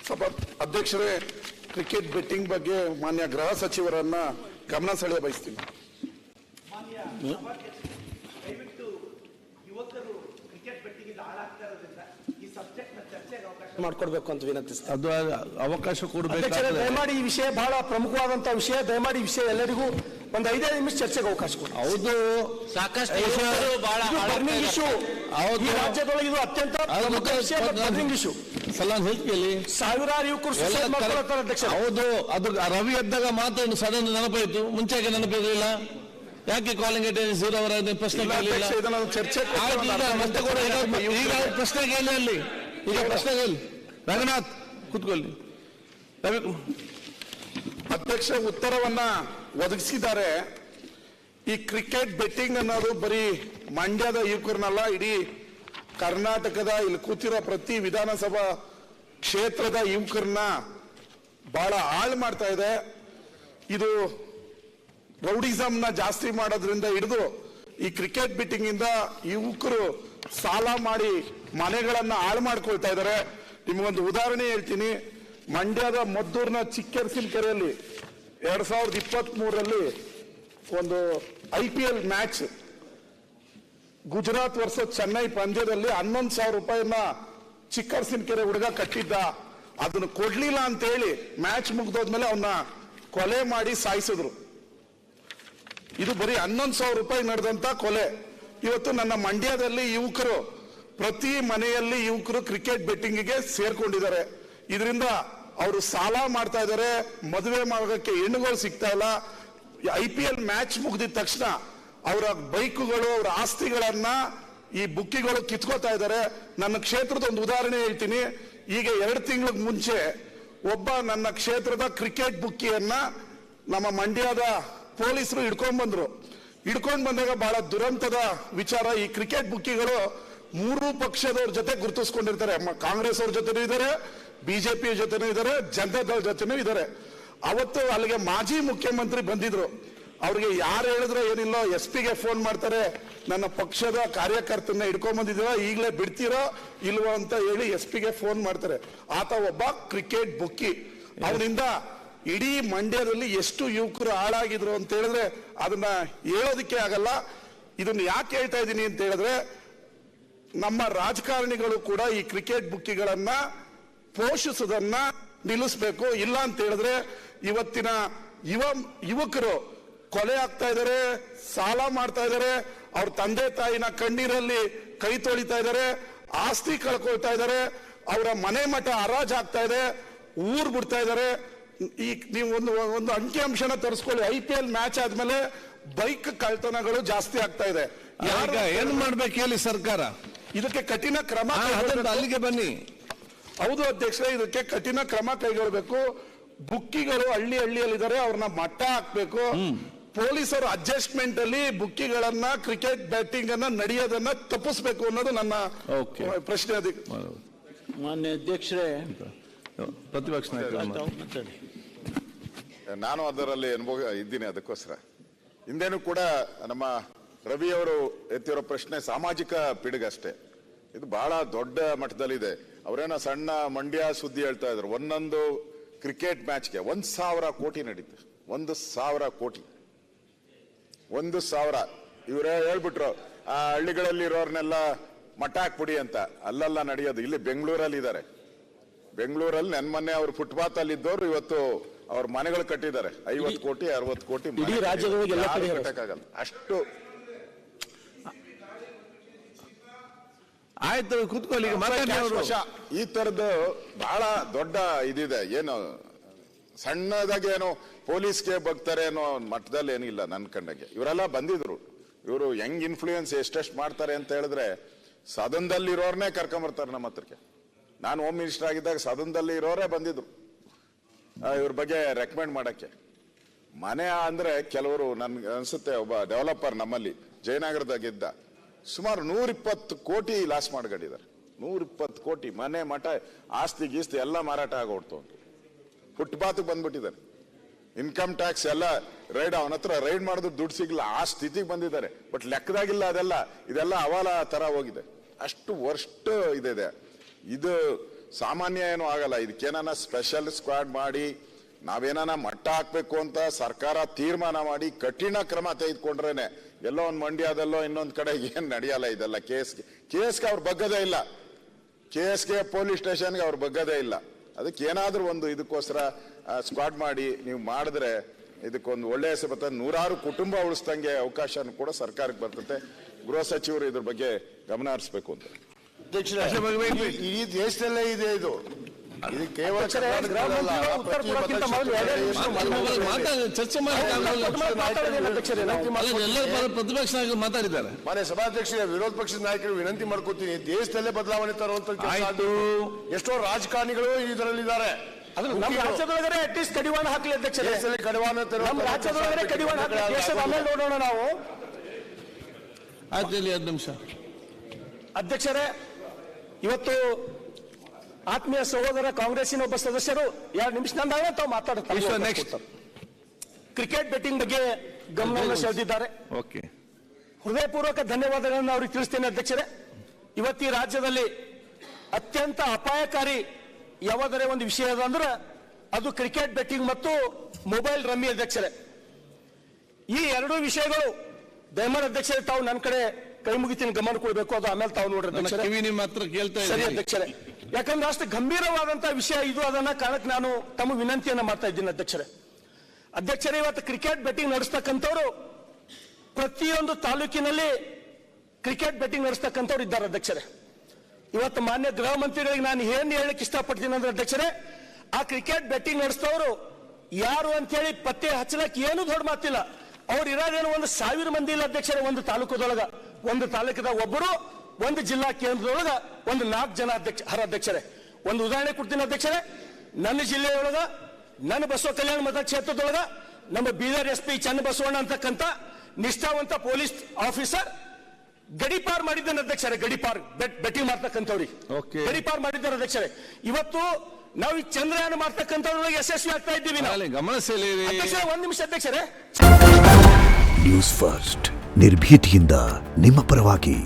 ಸಭಾ ಅಧ್ಯಕ್ಷರೇ, cricket betting ಬಗ್ಗೆ ಮಾನ್ಯ ಗೃಹ ಸಚಿವರನ್ನ ಗಮನ ಸೆಳೆಯ ಬಯಸ್ತೀನಿ. ದಯವಿಟ್ಟು ಯುವಕರು ಕ್ರಿಕೆಟ್ ಬೆಟ್ಟಿಂಗ್ ಹಾಳಾಗ್ತಾ ಇರೋದ್ರಿಂದ ಈ ಸಬ್ಜೆಕ್ಟ್ ನ ಚರ್ಚೆಗೆ ಅವಕಾಶ ಮಾಡ್ಕೊಡ್ಬೇಕು ಅಂತ ವಿನಂತಿಸ್ತಾರೆ. ಅದು ಅವಕಾಶ ಕೊಡಬೇಕು. ದಯಮಾಡಿ ಈ ವಿಷಯ ಬಹಳ ಪ್ರಮುಖವಾದಂತಹ ವಿಷಯ. ದಯಮಾಡಿ ಈ ವಿಷಯ ಎಲ್ಲರಿಗೂ ಒಂದು 5 ನಿಮಿಷ ಚರ್ಚೆಗೆ ಅವಕಾಶ ಕೊಡಿ. ಹೌದು, ಸಾಕಷ್ಟು ಬರ್ನಿಂಗ್ ಇಶ್ಯೂ. ಈ ರಾಜ್ಯದೊಳಗೆ ಇದು ಅತ್ಯಂತ ಪ್ರಮುಖ ವಿಷಯ. ಬರ್ನಿಂಗ್ ಇಶ್ಯೂ ಸಾವಿರಾರು ಯುವಕರು ಸುಸೈಡ್ ಮಾಡ್ಕೊಳ್ತಾರೆ ಅಧ್ಯಕ್ಷ. ಹೌದು, ಅದು ರವಿ ಎದ್ದಾಗ ಮಾತ್ರ ಸಡನ್ ನೆನಪಾಯ್ತು, ಮುಂಚೆಗೆ ನೆನಪಿರಲಿಲ್ಲ. ಯಾಕೆ ಕಾಲಿಂಗ್ ಅಟೆಂಡೆನ್ಸ್ ಅವರ ಪ್ರಶ್ನೆ ಈಗ ಪ್ರಶ್ನೆ ಕೇಳಿ ಅಲ್ಲಿ. ಈಗ ಪ್ರಶ್ನೆ ಕೇಳಿ. ರಂಗನಾಥ್ ಕೂತ್ಕೊಳ್ಳಿ. ಅಧ್ಯಕ್ಷ ಉತ್ತರವನ್ನ ಒದಗಿಸಿದ್ದಾರೆ. ಈ ಕ್ರಿಕೆಟ್ ಬೆಟ್ಟಿಂಗ್ ಅನ್ನೋದು ಬರೀ ಮಂಡ್ಯದ ಯುವಕರನ್ನಲ್ಲ, ಇಡೀ ಕರ್ನಾಟಕದ ಇಲ್ಲಿ ಕೂತಿರೋ ಪ್ರತಿ ವಿಧಾನಸಭಾ ಕ್ಷೇತ್ರದ ಯುವಕರನ್ನ ಬಹಳ ಹಾಳು ಮಾಡ್ತಾ ಇದೆ. ಇದು ರೌಡಿಸಂನ ಜಾಸ್ತಿ ಮಾಡೋದ್ರಿಂದ ಹಿಡಿದು ಈ ಕ್ರಿಕೆಟ್ ಬೆಟ್ಟಿಂಗ್ ಇಂದ ಯುವಕರು ಸಾಲ ಮಾಡಿ ಮನೆಗಳನ್ನ ಹಾಳು ಮಾಡ್ಕೊಳ್ತಾ ಇದ್ದಾರೆ. ನಿಮಗೊಂದು ಉದಾಹರಣೆ ಹೇಳ್ತೀನಿ. ಮಂಡ್ಯದ ಮದ್ದೂರಿನ ಚಿಕ್ಕರ್ಸಿನ ಕೆರೆಯಲ್ಲಿ 2023ರಲ್ಲಿ ಒಂದು IPL match Gujarat versus Chennai ಪಂದ್ಯದಲ್ಲಿ 11,000 ರೂಪಾಯಿನ ಚಿಕ್ಕರ್ಸಿನ ಕೆರೆ ಹುಡುಗ ಕಟ್ಟಿದ್ದ. ಅದನ್ನು ಕೊಡ್ಲಿಲ್ಲ ಅಂತ ಹೇಳಿ ಮ್ಯಾಚ್ ಮುಗ್ದೋದ್ಮೇಲೆ ಅವನ್ನ ಕೊಲೆ ಮಾಡಿ ಸಾಯಿಸಿದ್ರು. ಇದು ಬರೀ 11,000 ರೂಪಾಯಿ ನಡೆದಂತ ಕೊಲೆ. ಇವತ್ತು ನನ್ನ ಮಂಡ್ಯದಲ್ಲಿ ಯುವಕರು ಪ್ರತಿ ಮನೆಯಲ್ಲಿ ಯುವಕರು ಕ್ರಿಕೆಟ್ ಬೆಟ್ಟಿಂಗಿಗೆ ಸೇರ್ಕೊಂಡಿದ್ದಾರೆ. ಇದರಿಂದ ಅವರು ಸಾಲ ಮಾಡ್ತಾ ಇದ್ದಾರೆ, ಮದುವೆ ಮಾಡೋದಕ್ಕೆ ಹೆಣ್ಣುಗಳು ಸಿಗ್ತಾ ಇಲ್ಲ. IPL ಮ್ಯಾಚ್ ಮುಗಿದ ತಕ್ಷಣ ಅವರ ಬೈಕುಗಳು, ಅವರ ಆಸ್ತಿಗಳನ್ನ ಈ ಬುಕ್ಕಿಗಳು ಕಿತ್ಕೋತಾ ಇದ್ದಾರೆ. ನನ್ನ ಕ್ಷೇತ್ರದ ಒಂದು ಉದಾಹರಣೆ ಹೇಳ್ತೀನಿ. ಈಗ 2 ತಿಂಗಳ ಮುಂಚೆ ಒಬ್ಬ ನನ್ನ ಕ್ಷೇತ್ರದ ಕ್ರಿಕೆಟ್ ಬುಕ್ಕಿಯನ್ನ ನಮ್ಮ ಮಂಡ್ಯದ ಪೊಲೀಸರು ಹಿಡ್ಕೊಂಡ್ ಬಂದಾಗ ಬಹಳ ದುರಂತದ ವಿಚಾರ. ಈ ಕ್ರಿಕೆಟ್ ಬುಕ್ಕಿಗಳು 3 ಪಕ್ಷದವ್ರ ಜೊತೆ ಗುರುತಿಸ್ಕೊಂಡಿರ್ತಾರೆ. ಕಾಂಗ್ರೆಸ್ ಅವ್ರ ಜೊತೆನೂ ಇದ್ದಾರೆ, ಬಿಜೆಪಿ ಜೊತೆನೂ ಇದ್ದಾರೆ, ಜನತಾದಳ ಜೊತೆನೂ ಇದ್ದಾರೆ. ಅವತ್ತು ಅಲ್ಲಿಗೆ ಮಾಜಿ ಮುಖ್ಯಮಂತ್ರಿ ಬಂದಿದ್ರು. ಅವ್ರಿಗೆ ಯಾರು ಹೇಳಿದ್ರೆ ಏನಿಲ್ಲ, SP ಗೆ ಫೋನ್ ಮಾಡ್ತಾರೆ, ನನ್ನ ಪಕ್ಷದ ಕಾರ್ಯಕರ್ತನ ಹಿಡ್ಕೊಂಡ್ ಬಂದಿದ್ದೀರಾ, ಈಗಲೇ ಬಿಡ್ತೀರೋ ಇಲ್ವೋ ಅಂತ ಹೇಳಿ SP ಗೆ ಫೋನ್ ಮಾಡ್ತಾರೆ. ಆತ ಒಬ್ಬ ಕ್ರಿಕೆಟ್ ಬುಕ್ಕಿ. ಅವನಿಂದ ಇಡೀ ಮಂಡ್ಯದಲ್ಲಿ ಎಷ್ಟು ಯುವಕರು ಹಾಳಾಗಿದ್ರು ಅಂತ ಹೇಳಿದ್ರೆ ಅದನ್ನ ಹೇಳೋದಕ್ಕೆ ಆಗಲ್ಲ. ಇದನ್ನ ಯಾಕೆ ಹೇಳ್ತಾ ಇದ್ದೀನಿ ಅಂತ ಹೇಳಿದ್ರೆ, ನಮ್ಮ ರಾಜಕಾರಣಿಗಳು ಕೂಡ ಈ ಕ್ರಿಕೆಟ್ ಬುಕ್ಕಿಗಳನ್ನ ಪೋಷಿಸೋದನ್ನ ನಿಲ್ಲಿಸಬೇಕು. ಇಲ್ಲ ಅಂತ ಹೇಳಿದ್ರೆ ಇವತ್ತಿನ ಯುವಕರು ಕೊಲೆ ಆಗ್ತಾ ಇದ್ದಾರೆ, ಸಾಲ ಮಾಡ್ತಾ ಇದ್ದಾರೆ, ಅವ್ರ ತಂದೆ ತಾಯಿನ ಕಣ್ಣೀರಲ್ಲಿ ಕೈ ತೊಳಿತಾ ಇದ್ದಾರೆ, ಆಸ್ತಿ ಕಳ್ಕೊಳ್ತಾ ಇದ್ದಾರೆ, ಅವರ ಮನೆ ಮಠ ಹರಾಜ್ ಆಗ್ತಾ ಇದೆ, ಊರ್ ಬಿಡ್ತಾ ಇದ್ದಾರೆ. ಈ ನೀವು ಒಂದು ಅಂಕಿಅಂಶನ ತರಿಸ್ಕೊಳ್ಳಿ. IPL ಮ್ಯಾಚ್ ಆದ್ಮೇಲೆ ಬೈಕ್ ಕಳ್ತನಗಳು ಜಾಸ್ತಿ ಆಗ್ತಾ ಇದೆ. ಏನು ಮಾಡ್ಬೇಕು ಹೇಳಿ ಸರ್ಕಾರ? ಇದಕ್ಕೆ ಕಠಿಣ ಕ್ರಮ ಅಲ್ಲಿಗೆ ಬನ್ನಿ. ಹೌದು ಅಧ್ಯಕ್ಷರೇ, ಇದಕ್ಕೆ ಕಠಿಣ ಕ್ರಮ ಕೈಗೊಳ್ಳಬೇಕು. ಬುಕ್ಕಿಗಳು ಹಳ್ಳಿಯಲ್ಲಿದ್ದಾರೆ, ಅವ್ರನ್ನ ಮಟ್ಟ ಹಾಕ್ಬೇಕು. ಪೊಲೀಸರು ಅಡ್ಜಸ್ಟ್ಮೆಂಟ್ ಅಲ್ಲಿ ಬುಕ್ಕಿಗಳನ್ನ, ಕ್ರಿಕೆಟ್ ಬ್ಯಾಟಿಂಗ್ ಅನ್ನ ನಡೆಯೋದನ್ನ ತಪ್ಪಿಸ್ಬೇಕು ಅನ್ನೋದು ನನ್ನ ಪ್ರಶ್ನೆ. ಮಾನ್ಯ ಅಧ್ಯಕ್ಷರೇ, ಪ್ರತಿಪಕ್ಷ ನಾನು ಅದರಲ್ಲಿ ಅನುಭವ ಇದ್ದೀನಿ. ಅದಕ್ಕೋಸ್ಕರ ಹಿಂದೇನು ಕೂಡ ನಮ್ಮ ರವಿ ಅವರು ಎತ್ತಿರೋ ಪ್ರಶ್ನೆ ಸಾಮಾಜಿಕ ಪಿಡುಗಷ್ಟೇ. ಇದು ಬಹಳ ದೊಡ್ಡ ಮಟ್ಟದಲ್ಲಿದೆ. ಅವರೇನೋ ಸಣ್ಣ ಮಂಡ್ಯ ಸುದ್ದಿ ಹೇಳ್ತಾ ಇದ್ರು. ಒಂದೊಂದು ಕ್ರಿಕೆಟ್ ಮ್ಯಾಚ್ಗೆ 1,000 ಕೋಟಿ ನಡೀತು. 1,000 ಕೋಟಿ, 1,000. ಇವರೇ ಹೇಳ್ಬಿಟ್ರು ಆ ಹಳ್ಳಿಗಳಲ್ಲಿ ಇರೋರ್ನೆಲ್ಲ ಮಟ್ಟ ಹಾಕ್ಬಿಡಿ ಅಂತ. ಅಲ್ಲೆಲ್ಲ ನಡೆಯೋದು. ಇಲ್ಲಿ ಬೆಂಗಳೂರಲ್ಲಿ ಇದ್ದಾರೆ. ಬೆಂಗಳೂರಲ್ಲಿ ಮೊನ್ನೆ ಅವ್ರು ಫುಟ್ಪಾತ್ ಅಲ್ಲಿ ಇದ್ದವ್ರು ಇವತ್ತು ಅವ್ರ ಮನೆಗಳು ಕಟ್ಟಿದ್ದಾರೆ. 50 ಕೋಟಿ 60 ಕೋಟಿ ಕಟ್ಟಕ್ಕಾಗಲ್ಲ ಅಷ್ಟು. ಆಯ್ತು, ಕೂತ್ಕೊಳ್ಳಿ. ಈ ತರದ್ದು ಬಹಳ ದೊಡ್ಡ ಇದಿದೆ. ಏನು ಸಣ್ಣದಾಗಿ ಏನೋ ಪೊಲೀಸ್ಗೆ ಬಗ್ತಾರೆ ಅನ್ನೋ ಮಟ್ಟದಲ್ಲಿ ಏನಿಲ್ಲ ನನ್ನ ಕಂಡಂಗೆ. ಇವರೆಲ್ಲ ಬಂದಿದ್ರು. ಇವರು ಹೆಂಗ್ ಇನ್ಫ್ಲೂಯೆನ್ಸ್ ಎಷ್ಟೆಷ್ಟು ಮಾಡ್ತಾರೆ ಅಂತ ಹೇಳಿದ್ರೆ, ಸದನದಲ್ಲಿ ಇರೋರ್ನೇ ಕರ್ಕೊಂಬರ್ತಾರೆ ನಮ್ಮ ಹತ್ರಕ್ಕೆ. ನಾನು ಹೋಮ್ ಮಿನಿಸ್ಟರ್ ಆಗಿದ್ದಾಗ ಸದನದಲ್ಲಿ ಇರೋರೇ ಬಂದಿದ್ರು ಇವ್ರ ಬಗ್ಗೆ ರೆಕಮೆಂಡ್ ಮಾಡಕ್ಕೆ. ಮನೆ ಅಂದ್ರೆ ಕೆಲವರು ನನ್ಗೆ ಅನ್ಸುತ್ತೆ, ಒಬ್ಬ ಡೆವಲಪರ್ ನಮ್ಮಲ್ಲಿ ಜಯನಗರದಾಗಿದ್ದ, ಸುಮಾರು 120 ಕೋಟಿ ಲಾಸ್ ಮಾಡ್ಕೊಂಡಿದ್ದಾರೆ. 120 ಕೋಟಿ ಮನೆ ಮಠ ಆಸ್ತಿ ಗೀಸ್ತಿ ಎಲ್ಲ ಮಾರಾಟ ಆಗೋಡ್ತು. ಫುಟ್ಪಾತ್ ಬಂದ್ಬಿಟ್ಟಿದ್ದಾರೆ. ಇನ್ಕಮ್ ಟ್ಯಾಕ್ಸ್ ಎಲ್ಲ ರೈಡ್, ಅವನ ಹತ್ರ ರೈಡ್ ಮಾಡಿದ್ರು ದುಡ್ಡು ಸಿಗ್ಲಿಲ್ಲ, ಆ ಸ್ಥಿತಿಗೆ ಬಂದಿದ್ದಾರೆ. ಬಟ್ ಲೆಕ್ಕದಾಗಿಲ್ಲ ಅದೆಲ್ಲ. ಇದೆಲ್ಲ ಹವಾಲ ತರ ಹೋಗಿದೆ. ಅಷ್ಟು ವರ್ಸ್ಟ್ ಇದೆ. ಇದು ಸಾಮಾನ್ಯ ಏನು ಆಗಲ್ಲ. ಇದಕ್ಕೇನಾನ ಸ್ಪೆಷಲ್ ಸ್ಕ್ವಾಡ್ ಮಾಡಿ ನಾವೇನಾನ ಮಟ್ಟ ಹಾಕ್ಬೇಕು ಅಂತ ಸರ್ಕಾರ ತೀರ್ಮಾನ ಮಾಡಿ ಕಠಿಣ ಕ್ರಮ ತೆಗೆದುಕೊಂಡ್ರೇನೆ ಎಲ್ಲೋ ಒಂದು ಮಂಡ್ಯದಲ್ಲೋ ಇನ್ನೊಂದ್ ಕಡೆ ಏನ್ ನಡೆಯಲ್ಲ. ಇದೆಲ್ಲ ಕೇಸ್ಗೆ ಅವ್ರು ಬಗ್ಗದೇ ಇಲ್ಲ, ಕೇಸ್ಗೆ ಪೊಲೀಸ್ ಸ್ಟೇಷನ್ಗೆ ಅವ್ರು ಬಗ್ಗದೇ ಇಲ್ಲ. ಅದಕ್ಕೆ ಏನಾದ್ರೂ ಒಂದು ಇದಕ್ಕೋಸ್ಕರ ಸ್ಕ್ವಾಡ್ ಮಾಡಿ ನೀವು ಮಾಡಿದ್ರೆ ಇದಕ್ಕೊಂದು ಒಳ್ಳೆ ಹೆಸರು ಬರ್ತದೆ, ನೂರಾರು ಕುಟುಂಬ ಉಳಿಸ್ದಂಗೆ ಅವಕಾಶ ಕೂಡ ಸರ್ಕಾರಕ್ಕೆ ಬರ್ತದೆ. ಗೃಹ ಸಚಿವರು ಇದ್ರ ಬಗ್ಗೆ ಗಮನ ಹರಿಸಬೇಕು ಅಂತ. ಈ ದೇಶದಲ್ಲೇ ಇದೆ ಇದು. ಇದು ಕೇವಲ ಚರ್ಚೆ ಮಾಡಿ ಎಲ್ಲರೂ ಪ್ರತಿಪಕ್ಷ ನಾಯಕರು ಮಾತಾಡಿದ್ದಾರೆ. ಮನೆ ಸಭಾಧ್ಯಕ್ಷರೇ, ವಿರೋಧ ಪಕ್ಷದ ನಾಯಕರು ವಿನಂತಿ ಮಾಡ್ಕೋತೀನಿ, ದೇಶದಲ್ಲೇ ಬದಲಾವಣೆ ತರುವಂತ ಎಷ್ಟೋ ರಾಜಕಾರಣಿಗಳು ಇದರಲ್ಲಿದ್ದಾರೆ. ನಮ್ಮ ರಾಜ್ಯದೊಳಗಡೆ ಅಟ್ಲೀಸ್ಟ್ ಕಡಿವಾಣ ಹಾಕಲಿ ಅಧ್ಯಕ್ಷರೇ. ಕಡಿವಾಣ ನಮ್ಮ ರಾಜ್ಯದೊಳಗಡೆ ಕಡಿವಾಣ ಹಾಕಲಿ, ದೇಶದ ಆಮೇಲೆ ನೋಡೋಣ ನಾವು. ಆಯ್ತು, 2 ನಿಮಿಷ ಅಧ್ಯಕ್ಷರೇ, ಇವತ್ತು ಆತ್ಮೀಯ ಸಹೋದರ ಕಾಂಗ್ರೆಸ್ಸಿನ ಒಬ್ಬ ಸದಸ್ಯರು 2 ನಿಮಿಷ ನಂದಾಗ ತಾವು ಮಾತಾಡುತ್ತಾರೆ. ಕ್ರಿಕೆಟ್ ಬೆಟ್ಟಿಂಗ್ ಬಗ್ಗೆ ಗಮನವನ್ನು ಸೆಳೆದಿದ್ದಾರೆ. ಓಕೆ, ಹೃದಯಪೂರ್ವಕ ಧನ್ಯವಾದಗಳನ್ನು ಅವ್ರಿಗೆ ತಿಳಿಸ್ತೇನೆ ಅಧ್ಯಕ್ಷರೇ. ಇವತ್ತು ಈ ರಾಜ್ಯದಲ್ಲಿ ಅತ್ಯಂತ ಅಪಾಯಕಾರಿ ಯಾವುದರ ಒಂದು ವಿಷಯ ಅದ ಅಂದ್ರೆ ಅದು ಕ್ರಿಕೆಟ್ ಬೆಟ್ಟಿಂಗ್ ಮತ್ತು ಮೊಬೈಲ್ ರಮ್ಮಿ ಅಧ್ಯಕ್ಷರೇ. ಈ 2 ವಿಷಯಗಳು ದಯಮಾಡಿ ಅಧ್ಯಕ್ಷರೇ ತಾವು ನನ್ನ ಕಡೆ ಕೈ ಮುಗಿತೀನಿ, ಗಮನ ಕೊಡಬೇಕು. ಅದು ಆಮೇಲೆ ತಾವು ನೋಡ್ರಿ ಅಧ್ಯಕ್ಷರೇ. ನಿಮ್ಮ ಹತ್ರ ಕೇಳ್ತಾ ಸರಿ ಅಧ್ಯಕ್ಷರೇ, ಯಾಕಂದ್ರೆ ಅಷ್ಟು ಗಂಭೀರವಾದಂತಹ ವಿಷಯ ಇದು. ಅದನ್ನ ಕಾರಣಕ್ಕೆ ನಾನು ತಮ್ಮ ವಿನಂತಿಯನ್ನ ಮಾಡ್ತಾ ಇದ್ದೀನಿ ಅಧ್ಯಕ್ಷರೇ. ಅಧ್ಯಕ್ಷರೇ, ಇವತ್ತು ಕ್ರಿಕೆಟ್ ಬೆಟ್ಟಿಂಗ್ ನಡೆಸ್ತಕ್ಕಂಥವ್ರು ಪ್ರತಿಯೊಂದು ತಾಲೂಕಿನಲ್ಲಿ ಕ್ರಿಕೆಟ್ ಬೆಟ್ಟಿಂಗ್ ನಡೆಸ್ತಕ್ಕಂಥವ್ರು ಇದ್ದಾರೆ ಅಧ್ಯಕ್ಷರೇ. ಇವತ್ತು ಮಾನ್ಯ ಗೃಹ ಮಂತ್ರಿಗಳಿಗೆ ನಾನು ಏನ್ ಹೇಳಕ್ ಇಷ್ಟಪಡ್ತೀನಿ ಅಂದ್ರೆ ಅಧ್ಯಕ್ಷರೇ, ಆ ಕ್ರಿಕೆಟ್ ಬೆಟ್ಟಿಂಗ್ ನಡೆಸ್ತವರು ಯಾರು ಅಂತ ಹೇಳಿ ಪತ್ತೆ ಹಚ್ಚಲಕ್ ಏನು ದೊಡ್ಡ ಮಾತಿಲ್ಲ. ಅವ್ರು ಇರೋದೇನು 1,000 ಮಂದಿ ಇಲ್ಲ ಅಧ್ಯಕ್ಷರೇ. ಒಂದು ತಾಲೂಕದೊಳಗ, ಒಂದು ತಾಲೂಕದಾಗ ಒಬ್ಬರು, ಒಂದು ಜಿಲ್ಲಾ ಕೇಂದ್ರದೊಳಗ 4 ಜನ ಅಧ್ಯಕ್ಷರೇ. ಒಂದು ಉದಾಹರಣೆ ಕೊಡ್ತೀನಿ ಅಧ್ಯಕ್ಷರೇ. ನನ್ನ ಜಿಲ್ಲೆಯೊಳಗ, ನನ್ನ ಬಸವ ಕಲ್ಯಾಣ ಮತಕ್ಷೇತ್ರದೊಳಗ ನಮ್ಮ ಬೀದರ್ SP ಚನ್ನಬಸವಣ್ಣ ಅಂತಕ್ಕಂಥ ನಿಷ್ಠಾವಂತ ಪೊಲೀಸ್ ಆಫೀಸರ್ ಗಡಿಪಾರ್ ಮಾಡಿದ್ದಾನೆ ಅಧ್ಯಕ್ಷರೇ. ಗಡಿಪಾರ್ ಬೆಟ್ಟಿಂಗ್ ಮಾಡ್ತಕ್ಕಂಥವ್ರಿಗೆ ಗಡಿಪಾರ್ ಮಾಡಿದ್ದಾರೆ ಅಧ್ಯಕ್ಷರೇ. ಇವತ್ತು ನಾವು ಈ ಚಂದ್ರಯಾನ ಮಾಡ್ತಕ್ಕಂಥವ್ರಿಗೆ ಯಶಸ್ವಿ ಆಗ್ತಾ ಇದ್ದೀವಿ. ಗಮನ ಸೆಳೆಯಿರಿ ಅಧ್ಯಕ್ಷರೇ, 1 ನಿಮಿಷ ಅಧ್ಯಕ್ಷರೇ. ನ್ಯೂಸ್ ಫಸ್ಟ್ ನಿರ್ಭೀತಿಯಿಂದ ನಿಮ್ಮ ಪರವಾಗಿ.